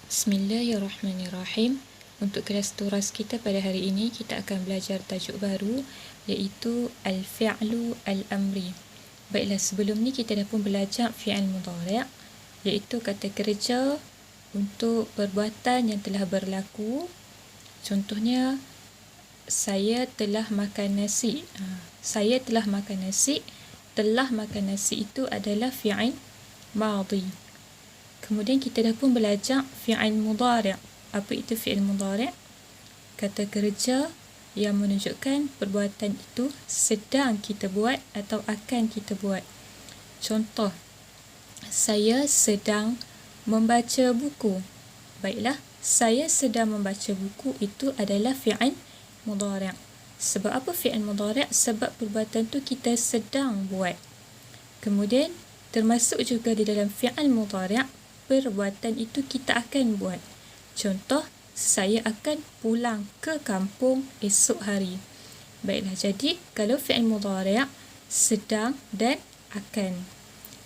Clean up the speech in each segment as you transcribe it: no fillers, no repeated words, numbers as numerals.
Bismillahirrahmanirrahim. Untuk kelas turas kita pada hari ini, kita akan belajar tajuk baru iaitu Al-Fi'lu Al-Amri. Baiklah, sebelum ni kita dah pun belajar fi'il mudhari' iaitu kata kerja untuk perbuatan yang telah berlaku. Contohnya, saya telah makan nasi. Saya telah makan nasi. Telah makan nasi itu adalah fi'il madhi. Kemudian kita dah pun belajar fi'il mudhari'. Apa itu fi'il mudhari'? Kata kerja yang menunjukkan perbuatan itu sedang kita buat atau akan kita buat. Contoh, saya sedang membaca buku. Baiklah, saya sedang membaca buku itu adalah fi'il mudhari'. Sebab apa fi'il mudhari'? Sebab perbuatan tu kita sedang buat. Kemudian termasuk juga di dalam fi'il mudhari', perbuatan itu kita akan buat. Contoh, saya akan pulang ke kampung esok hari. Baiklah, jadi kalau fi'il mudhari' sedang dan akan.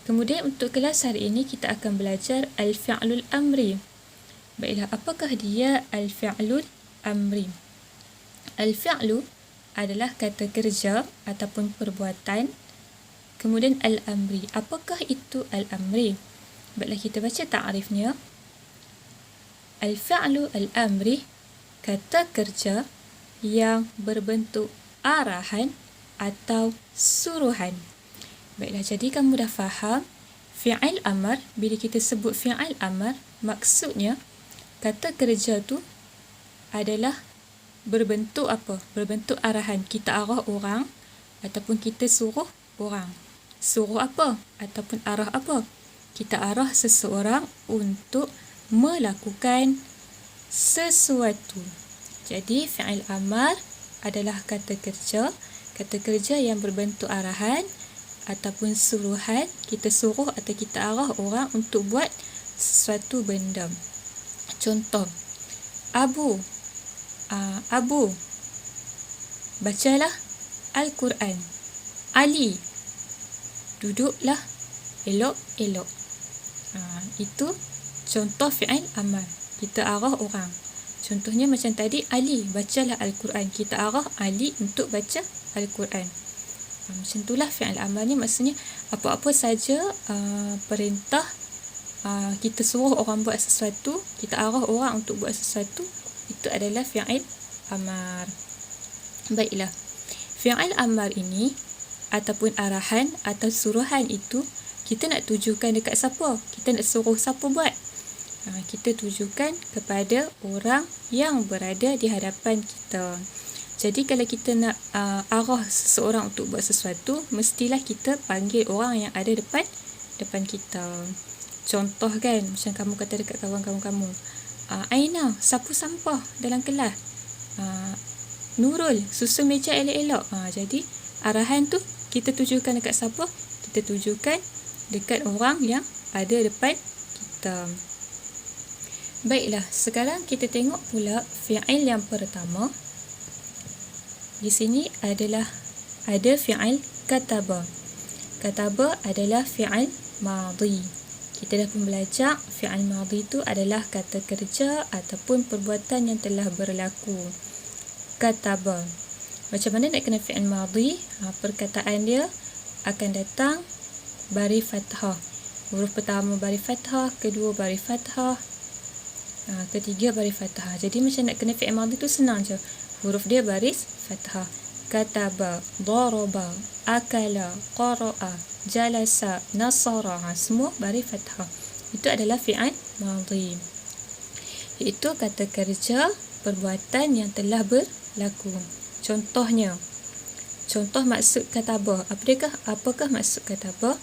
Kemudian untuk kelas hari ini kita akan belajar al-fi'lul amri. Baiklah, apakah dia al-fi'lul amri? Al-fi'lu adalah kata kerja ataupun perbuatan. Kemudian al-amri. Apakah itu al-amri? Baiklah, kita baca ta'rifnya. Al-fi'lu al-amri, kata kerja yang berbentuk arahan atau suruhan. Baiklah, jadi kamu dah faham fi'il amar. Bila kita sebut fi'il amar, maksudnya kata kerja tu adalah berbentuk apa? Berbentuk arahan. Kita arah orang ataupun kita suruh orang. Suruh apa? Ataupun arah apa? Kita arah seseorang untuk melakukan sesuatu. Jadi fi'il amar adalah kata kerja yang berbentuk arahan ataupun suruhan. Kita suruh atau kita arah orang untuk buat sesuatu benda. Contoh, Abu, bacalah Al-Quran. Ali, duduklah elok-elok. Itu contoh fi'il amar. Kita arah orang. Contohnya macam tadi, Ali, bacalah Al-Quran. Kita arah Ali untuk baca Al-Quran. Macam itulah fi'il amar ni, maksudnya apa-apa saja perintah, kita suruh orang buat sesuatu, kita arah orang untuk buat sesuatu, itu adalah fi'il amar. Baiklah, fi'il amar ini ataupun arahan atau suruhan itu kita nak tujukan dekat siapa? Kita nak suruh siapa buat? Kita tujukan kepada orang yang berada di hadapan kita. Jadi kalau kita nak arah seseorang untuk buat sesuatu, mestilah kita panggil orang yang ada depan kita. Contoh kan, macam kamu kata dekat kawan-kawan kamu, Aina, sapu sampah dalam kelas. Nurul, susun meja elok-elok. Jadi arahan tu kita tujukan dekat siapa? Kita tujukan dekat orang yang ada depan kita. Baiklah, sekarang kita tengok pula fi'il yang pertama. Di sini adalah ada fi'il kataba. Kataba adalah fi'il madhi. Kita dah pun belajar fi'il madhi itu adalah kata kerja ataupun perbuatan yang telah berlaku. Kataba. Macam mana nak kena fi'il madhi? Perkataan dia akan datang baris fathah. Huruf pertama baris fathah, kedua baris fathah, ketiga baris fathah. Jadi macam nak kena fi'il madhi tu senang je. Huruf dia baris fathah. Kataba, daraba, akala, qara'a, jalasa, nasara, semua baris fathah. Itu adalah fi'il madhi. Iaitu kata kerja perbuatan yang telah berlaku. Contohnya, contoh maksud katabah. Apakah maksud katabah?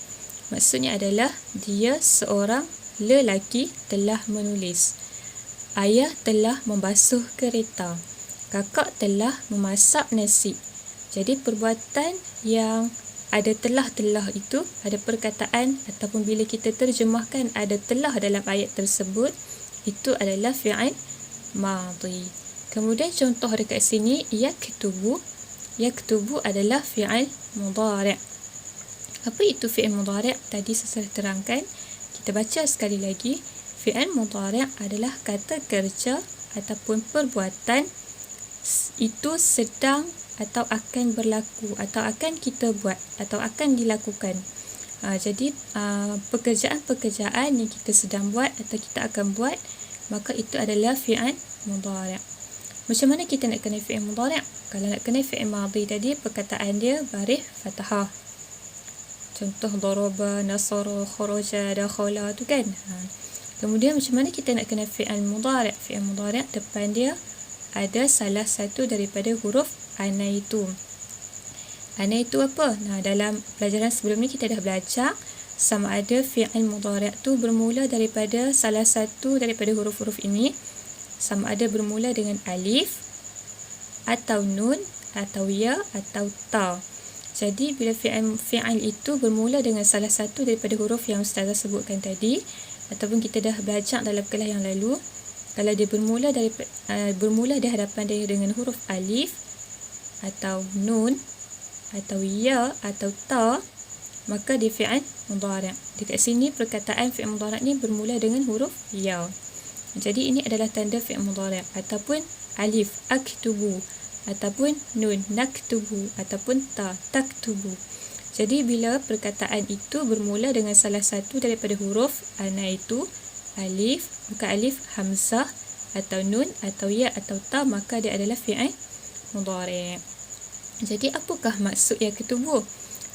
Maksudnya adalah dia seorang lelaki telah menulis. Ayah telah membasuh kereta. Kakak telah memasak nasi. Jadi perbuatan yang ada telah-telah itu, ada perkataan ataupun bila kita terjemahkan ada telah dalam ayat tersebut, itu adalah fi'il madhi. Kemudian contoh dekat sini, yaktubu. Yaktubu adalah fi'il mudhari'. Apa itu fi'il mudhari'? Tadi saya terangkan. Kita baca sekali lagi. fi'il mudhari' adalah kata kerja ataupun perbuatan itu sedang atau akan berlaku atau akan kita buat atau akan dilakukan. Jadi pekerjaan-pekerjaan yang kita sedang buat atau kita akan buat, maka itu adalah fi'il mudhari'. Macam mana kita nak kenal fi'il mudhari'? Kalau nak kenal fi'il madhi tadi, perkataan dia baris fathah. Contoh daraba, nasara, kharaja, dakhala tu kan. Kemudian macam mana kita nak kenal fi'il mudhari'? Fi'il mudhari' depan dia ada salah satu daripada huruf anaitu. Anaitu apa? Dalam pelajaran sebelum ni kita dah belajar sama ada fi'il mudhari' tu bermula daripada salah satu daripada huruf-huruf ini, sama ada bermula dengan alif atau nun atau ya atau ta. Jadi bila fi'il itu bermula dengan salah satu daripada huruf yang Ustazah sebutkan tadi, ataupun kita dah belajar dalam kelas yang lalu, kalau dia bermula di hadapan dia dengan huruf alif atau nun atau ya atau ta, maka dia fi'il mudhari'. Dekat sini perkataan fi'il mudhari' ni bermula dengan huruf ya. Jadi ini adalah tanda fi'il mudhari'. Ataupun alif aktubu, ataupun nun naktubu, ataupun ta taktubu. Jadi bila perkataan itu bermula dengan salah satu daripada huruf anaitu, alif, bukan alif, hamzah atau nun atau ya atau ta, maka dia adalah fi'il mudhari'. Jadi apakah maksud yaktubu?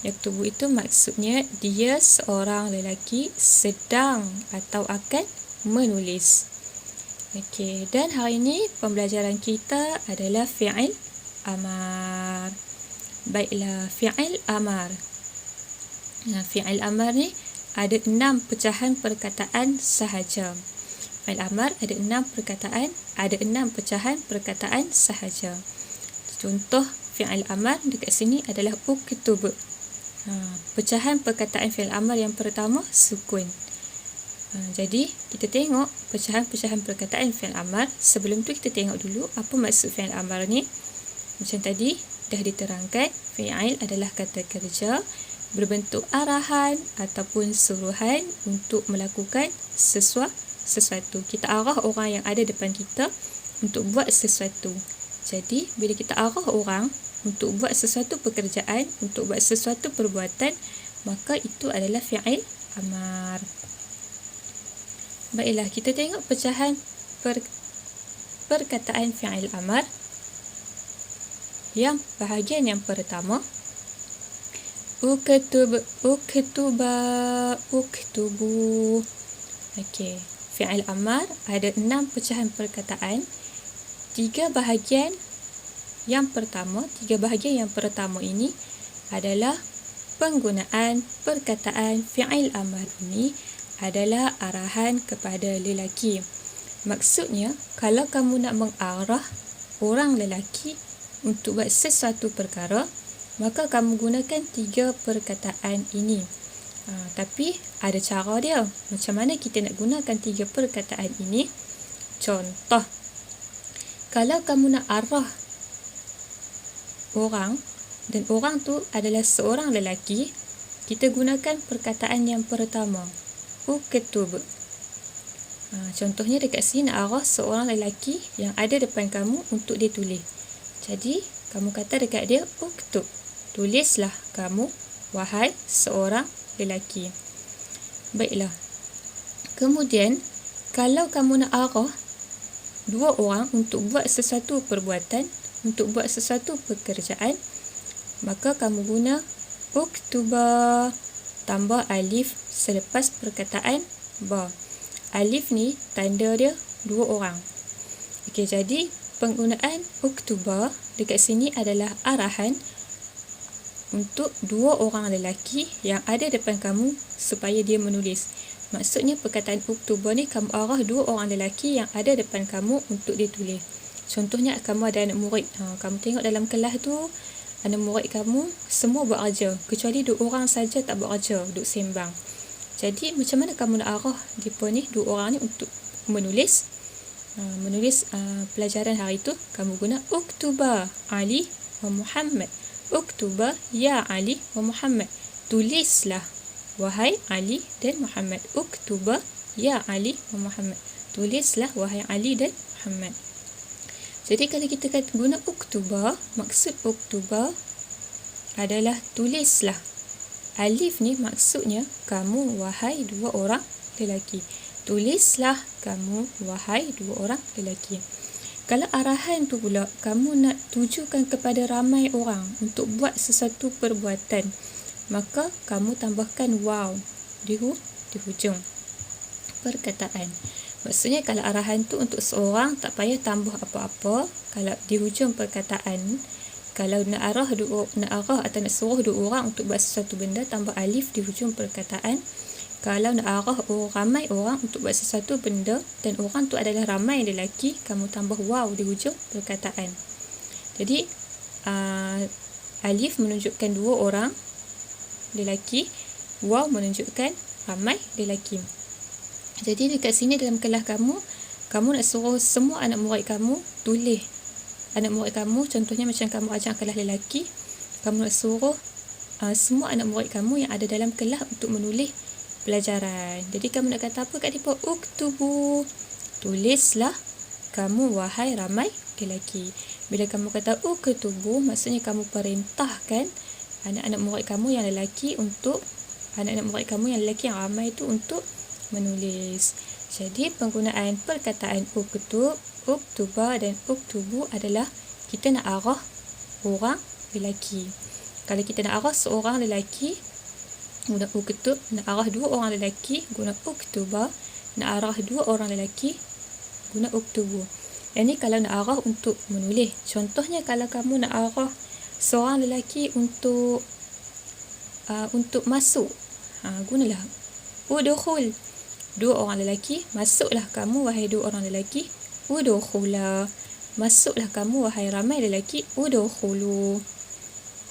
Yaktubu itu maksudnya dia seorang lelaki sedang atau akan menulis. Okey, dan hari ini pembelajaran kita adalah fi'il amar. Baiklah, fi'il amar. Fi'il amar ni ada 6 pecahan perkataan sahaja. Fi'il amar ada 6 pecahan perkataan sahaja. Contoh fi'il amar dekat sini adalah uktub. Pecahan perkataan fi'il amar yang pertama sukun. Jadi kita tengok pecahan-pecahan perkataan fi'il amar. Sebelum tu kita tengok dulu apa maksud fi'il amar ni. Macam tadi dah diterangkan, fi'il adalah kata kerja berbentuk arahan ataupun suruhan untuk melakukan sesuatu. Kita arah orang yang ada depan kita untuk buat sesuatu. Jadi bila kita arah orang untuk buat sesuatu pekerjaan, untuk buat sesuatu perbuatan, maka itu adalah fi'il amar. Baiklah, kita tengok pecahan perkataan fi'il amar. Yang bahagian yang pertama, uktub, uktuba, uktubu. Okey, fi'il amar ada 6 pecahan perkataan. 3 bahagian yang pertama ini adalah penggunaan perkataan fi'il amar ini adalah arahan kepada lelaki. Maksudnya, kalau kamu nak mengarah orang lelaki untuk buat sesuatu perkara, maka kamu gunakan 3 perkataan ini. Tapi ada cara dia. Macam mana kita nak gunakan 3 perkataan ini? Contoh, kalau kamu nak arah orang dan orang tu adalah seorang lelaki, kita gunakan perkataan yang pertama, uktub. Contohnya dekat sini nak arah seorang lelaki yang ada depan kamu untuk dia tulis. Jadi kamu kata dekat dia, uktub, tulislah kamu wahai seorang lelaki. Baiklah. Kemudian kalau kamu nak arah 2 orang untuk buat sesuatu perbuatan, untuk buat sesuatu pekerjaan, maka kamu guna uktuba tambah alif selepas perkataan ba. Alif ni tanda dia 2 orang. Okey, jadi penggunaan uktuba dekat sini adalah arahan untuk 2 orang lelaki yang ada depan kamu supaya dia menulis. Maksudnya perkataan uktuba ni kamu arah 2 orang lelaki yang ada depan kamu untuk dia tulis. Contohnya kamu ada anak murid. Kamu tengok dalam kelas tu anak murid kamu semua buat kerja, kecuali 2 orang saja tak buat kerja, duduk sembang. Jadi macam mana kamu nak arah mereka ni, 2 orang ni untuk menulis? Menulis pelajaran hari itu, kamu guna uktuba Ali wa Muhammad. Uktuba ya Ali wa Muhammad. Tulislah wahai Ali dan Muhammad. Uktuba Ya Ali wa Muhammad. Tulislah wahai Ali dan Muhammad. Jadi kalau kita guna uktuba, maksud uktuba adalah tulislah. Alif ni maksudnya kamu wahai dua orang lelaki. Tulislah kamu wahai dua orang lelaki. Kalau arahan tu pula kamu nak tujukan kepada ramai orang untuk buat sesuatu perbuatan, maka kamu tambahkan waw di hujung perkataan. Maksudnya kalau arahan tu untuk seorang, tak payah tambah apa-apa. Kalau di hujung perkataan, kalau nak arah atau nak suruh dua orang untuk buat sesuatu benda, tambah alif di hujung perkataan. Kalau nak arah ramai orang untuk buat sesuatu benda dan orang tu adalah ramai lelaki, kamu tambah waw di hujung perkataan. Jadi alif menunjukkan dua orang lelaki, waw menunjukkan ramai lelaki. Jadi dekat sini dalam kelas kamu nak suruh semua anak murid kamu tulis. Anak murid kamu, contohnya macam kamu ajar kelas lelaki, kamu nak suruh semua anak murid kamu yang ada dalam kelas untuk menulis pelajaran. Jadi kamu nak kata apa kat mereka? Uktubu, tulislah kamu wahai ramai lelaki. Bila kamu kata uktubu, maksudnya kamu perintahkan anak-anak murid kamu yang lelaki yang ramai itu untuk menulis. Jadi penggunaan perkataan uktub, uktuba dan uktubu adalah kita nak arah orang lelaki. Kalau kita nak arah seorang lelaki, guna uktub. Nak arah dua orang lelaki, guna uktuba. Nak arah dua orang lelaki, guna uktubu. Yang ni kalau nak arah untuk menulis. Contohnya kalau kamu nak arah seorang lelaki untuk masuk, gunalah udkhul. Dua orang lelaki, masuklah kamu wahai dua orang lelaki, udkhula. Masuklah kamu wahai ramai lelaki, udkhulu.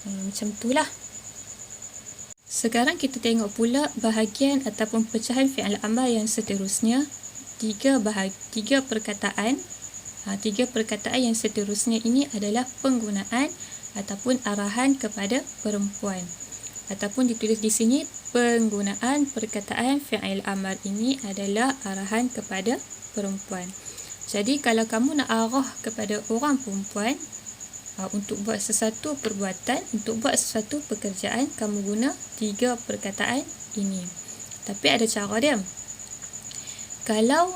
Macam itulah. Sekarang kita tengok pula bahagian ataupun pecahan fi'il amar yang seterusnya. Tiga perkataan. Tiga perkataan yang seterusnya ini adalah penggunaan ataupun arahan kepada perempuan. Ataupun ditulis di sini, penggunaan perkataan fi'il amar ini adalah arahan kepada perempuan. Jadi kalau kamu nak arah kepada orang perempuan untuk buat sesuatu perbuatan, untuk buat sesuatu pekerjaan, kamu guna tiga perkataan ini. Tapi ada cara dia. Kalau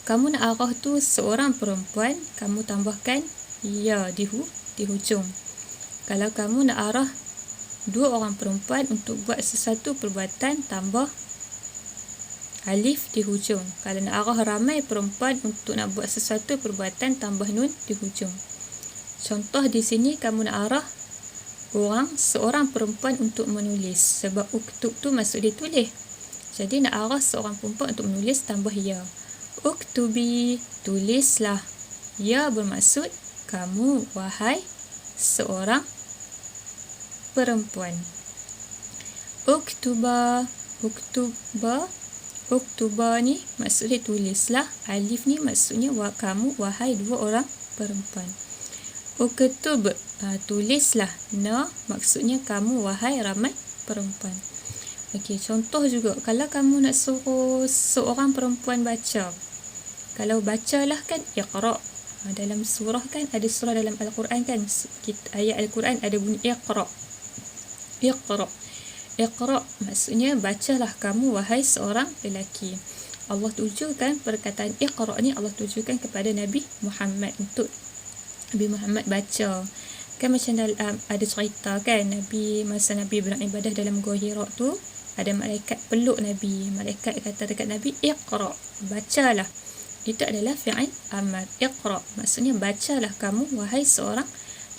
kamu nak arah tu seorang perempuan, kamu tambahkan ya di hujung. Kalau kamu nak arah dua orang perempuan untuk buat sesuatu perbuatan, tambah alif di hujung. Kalau nak arah ramai perempuan untuk nak buat sesuatu perbuatan, tambah nun di hujung. Contoh di sini kamu nak arah seorang perempuan untuk menulis, sebab uktub tu maksud dia tulis. Jadi nak arah seorang perempuan untuk menulis, tambah ya. Uktubi, tulislah. Ya bermaksud kamu wahai seorang perempuan. Uktuba ni maksudnya tulislah. Alif ni maksudnya kamu wahai dua orang perempuan. Uktub, tulislah. Na maksudnya kamu wahai ramai perempuan. Okey, contoh juga kalau kamu nak suruh seorang perempuan baca. Kalau bacalah kan iqra. Dalam surah kan, ada surah dalam Al-Quran kan, ayat Al-Quran ada bunyi iqra. Iqra maksudnya bacalah kamu wahai seorang lelaki. Allah tujukan perkataan iqra ni, Allah tujukan kepada Nabi Muhammad, untuk Nabi Muhammad baca. Kan macam ada cerita kan, masa Nabi beribadah dalam Gua Hira tu, ada malaikat peluk Nabi. Malaikat kata dekat Nabi, iqra, bacalah. Itu adalah fi'il amar. Iqra maksudnya bacalah kamu wahai seorang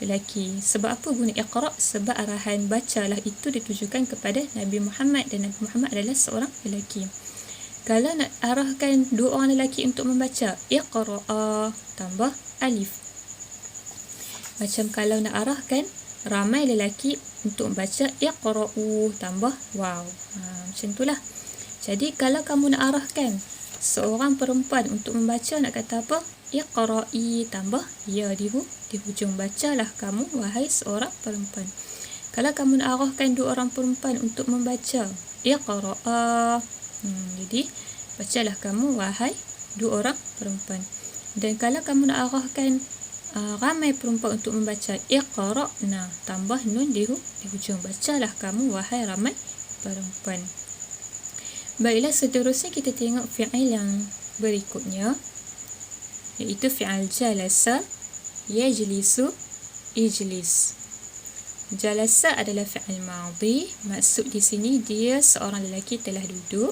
lelaki. Sebab apa guna iqra? Sebab arahan bacalah itu ditujukan kepada Nabi Muhammad, dan Nabi Muhammad adalah seorang lelaki. Kalau nak arahkan dua orang lelaki untuk membaca, iqra tambah alif. Macam kalau nak arahkan ramai lelaki untuk membaca, iqra'u tambah waw. Macam itulah. Jadi kalau kamu nak arahkan seorang perempuan untuk membaca, nak kata apa? Iqra'i tambah ya di hujung. Bacalah kamu wahai seorang perempuan. Kalau kamu nak arahkan dua orang perempuan untuk membaca, iqra'a. Jadi bacalah kamu wahai dua orang perempuan. Dan kalau kamu nak arahkan ramai perempuan untuk membaca, iqra'na, tambah nun di hujung, bacalah kamu wahai ramai perempuan. Baiklah, seterusnya kita tengok fi'il yang berikutnya, iaitu fi'il jalasa, yajlisu, ijlis. Jalasa adalah fi'il madhi. Maksud di sini dia seorang lelaki telah duduk.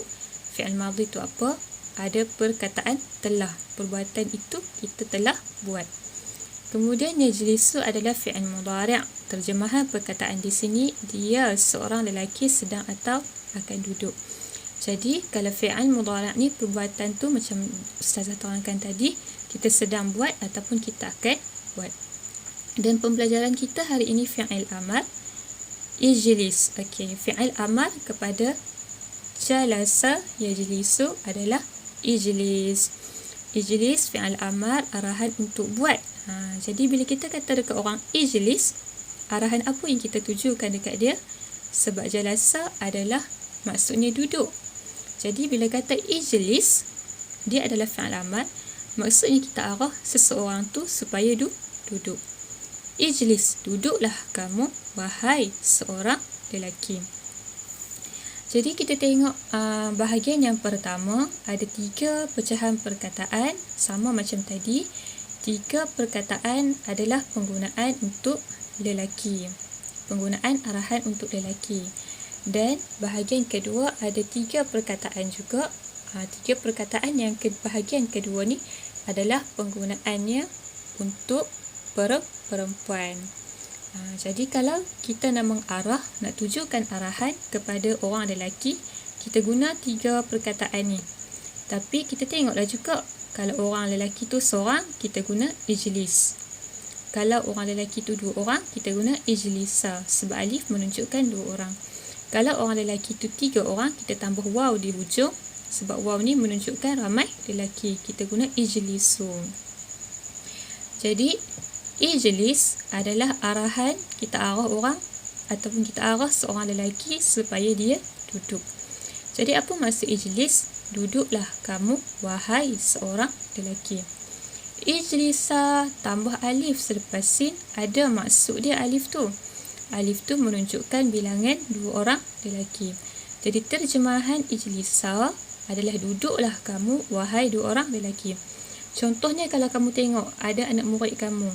Fi'il madhi itu apa? Ada perkataan telah. Perbuatan itu kita telah buat. Kemudian yajlisu adalah fi'il mudhari'. Terjemahan perkataan di sini dia seorang lelaki sedang atau akan duduk. Jadi kalau fi'il mudhari' ni perbuatan tu macam Ustazah terangkan tadi, kita sedang buat ataupun kita akan buat. Dan pembelajaran kita hari ini fi'il amar, ijlis. Okey, fi'il amar kepada jalasa yajlisu adalah ijlis. Ijlis fi'il amar, arahan untuk buat. Jadi bila kita kata dekat orang ijlis, arahan apa yang kita tujukan dekat dia? Sebab jalasa adalah maksudnya duduk. Jadi bila kata ijlis, dia adalah fi'il amar, maksudnya kita arah seseorang tu supaya duduk. Ijlis, duduklah kamu wahai seorang lelaki. Jadi kita tengok bahagian yang pertama, ada 3 pecahan perkataan, sama macam tadi. 3 perkataan adalah penggunaan untuk lelaki, penggunaan arahan untuk lelaki. Dan bahagian kedua ada 3 perkataan juga. 3 perkataan yang bahagian kedua ni adalah penggunaannya untuk perempuan. Jadi kalau kita nak mengarah, nak tujukan arahan kepada orang lelaki, kita guna 3 perkataan ni. Tapi kita tengoklah juga, kalau orang lelaki tu seorang, kita guna ijlis. Kalau orang lelaki tu 2 orang, kita guna ijlisa, sebab alif menunjukkan 2 orang. Kalau orang lelaki tu 3 orang, kita tambah waw di hujung, sebab waw ni menunjukkan ramai lelaki, kita guna ijlisun. Jadi ijlis adalah arahan, kita arah orang ataupun kita arah seorang lelaki supaya dia duduk. Jadi apa maksud ijlis? Duduklah kamu wahai seorang lelaki. Ijlisa tambah alif selepas sin, ada maksud dia alif tu. Alif tu menunjukkan bilangan 2 orang lelaki. Jadi terjemahan ijlisa adalah duduklah kamu wahai 2 orang lelaki. Contohnya kalau kamu tengok ada anak murid kamu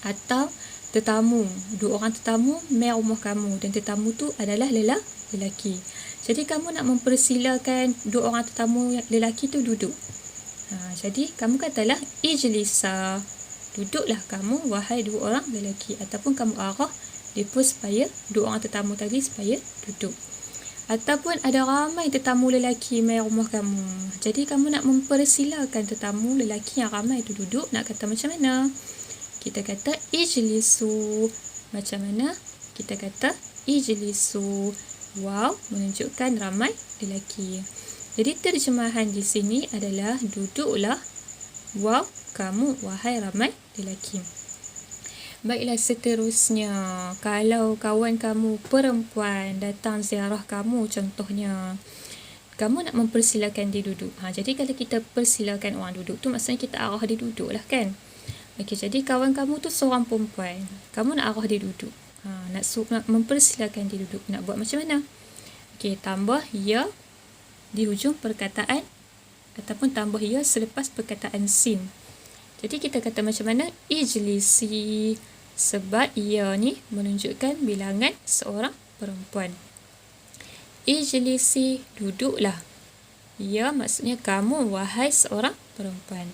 atau tetamu, 2 orang tetamu mai rumah kamu, dan tetamu tu adalah lelaki. Jadi kamu nak mempersilakan 2 orang tetamu lelaki tu duduk. Jadi kamu katalah ijlisa, duduklah kamu wahai 2 orang lelaki, ataupun kamu arah mereka supaya 2 orang tetamu tadi supaya duduk. Ataupun ada ramai tetamu lelaki mai rumah kamu, jadi kamu nak mempersilakan tetamu lelaki yang ramai itu duduk, nak kata macam mana? Kita kata ijlisu. Macam mana? Kita kata ijlisu. Wow, menunjukkan ramai lelaki. Jadi terjemahan di sini adalah duduklah wow kamu wahai ramai lelaki. Baiklah, seterusnya, kalau kawan kamu perempuan datang ziarah kamu contohnya, kamu nak mempersilakan dia duduk. Jadi kalau kita persilakan orang duduk tu maksudnya kita arah dia duduk lah kan. Okey, jadi kawan kamu tu seorang perempuan, kamu nak arah dia duduk. Nak mempersilakan dia duduk, nak buat macam mana? Okey, tambah ya di hujung perkataan ataupun tambah ya selepas perkataan sin. Jadi kita kata macam mana? Ijlisi, sebab ya ni menunjukkan bilangan seorang perempuan. Ijlisi, duduklah. Ya maksudnya kamu wahai seorang perempuan.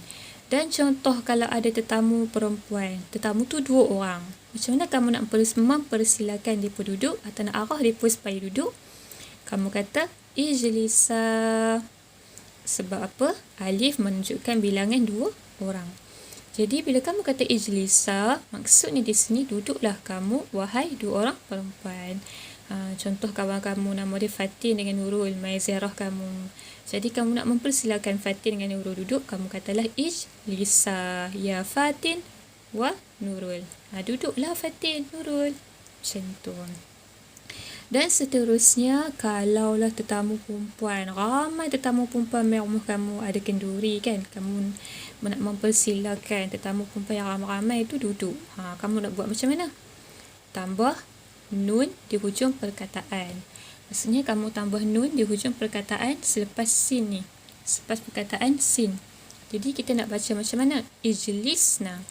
Dan contoh kalau ada tetamu perempuan, tetamu tu 2 orang, macam mana kamu nak mempersilakan dia duduk atau nak arah dia supaya duduk? Kamu kata ijlisa. Sebab apa? Alif menunjukkan bilangan 2 orang. Jadi bila kamu kata ijlisa, maksudnya di sini duduklah kamu wahai 2 orang perempuan. Contoh kawan kamu nama dia Fatin dengan Nurul mai ziarah kamu. Jadi kamu nak mempersilakan Fatin dengan Nurul duduk, kamu katalah ijlisa ya Fatin wa Nurul. Duduklah Fatin, Nurul. Macam tu. Dan seterusnya, kalaulah tetamu perempuan, ramai tetamu perempuan merumah kamu ada kenduri kan, kamu nak mempersilakan tetamu perempuan yang ramai-ramai itu duduk. Kamu nak buat macam mana? Tambah nun di hujung perkataan. Maksudnya kamu tambah nun di hujung perkataan selepas sin ni. Selepas perkataan sin. Jadi kita nak baca macam mana? Ijlisna.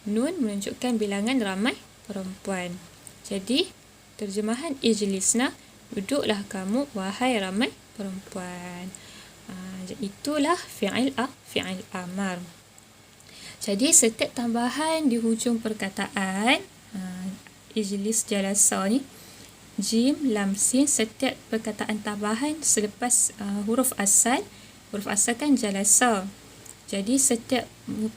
Nun menunjukkan bilangan ramai perempuan. Jadi terjemahan ijlisna, duduklah kamu wahai ramai perempuan. Itulah fi'il amar. Jadi setiap tambahan di hujung perkataan ijlis jalasa ni, jim, lam, sin, setiap perkataan tambahan selepas huruf asal kan jalasa. Jadi setiap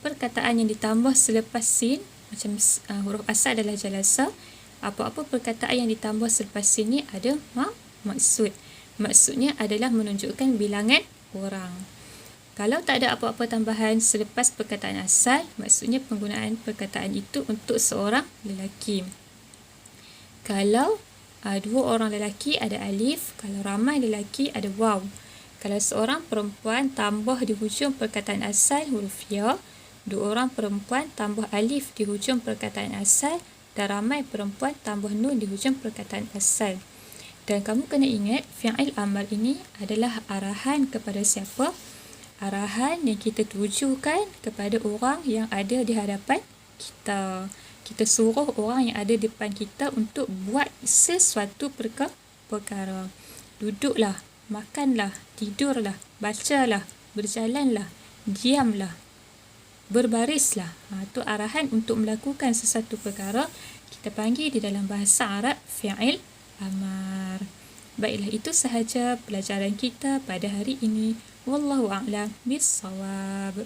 perkataan yang ditambah selepas sin, macam huruf asal adalah jalasa, apa-apa perkataan yang ditambah selepas sin ni ada maksud. Maksudnya adalah menunjukkan bilangan orang. Kalau tak ada apa-apa tambahan selepas perkataan asal, maksudnya penggunaan perkataan itu untuk seorang lelaki. Kalau dua orang lelaki ada alif, kalau ramai lelaki ada waw. Kalau seorang perempuan tambah di hujung perkataan asal huruf ya, dua orang perempuan tambah alif di hujung perkataan asal, dan ramai perempuan tambah nun di hujung perkataan asal. Dan kamu kena ingat, fi'il amar ini adalah arahan kepada siapa? Arahan yang kita tujukan kepada orang yang ada di hadapan kita. Kita suruh orang yang ada di depan kita untuk buat sesuatu perkara. Duduklah, makanlah, tidurlah, bacalah, berjalanlah, diamlah, berbarislah. Itu arahan untuk melakukan sesuatu perkara. Kita panggil di dalam bahasa Arab fi'il amar. Baiklah, itu sahaja pelajaran kita pada hari ini. Wallahu a'lam bis-shawab.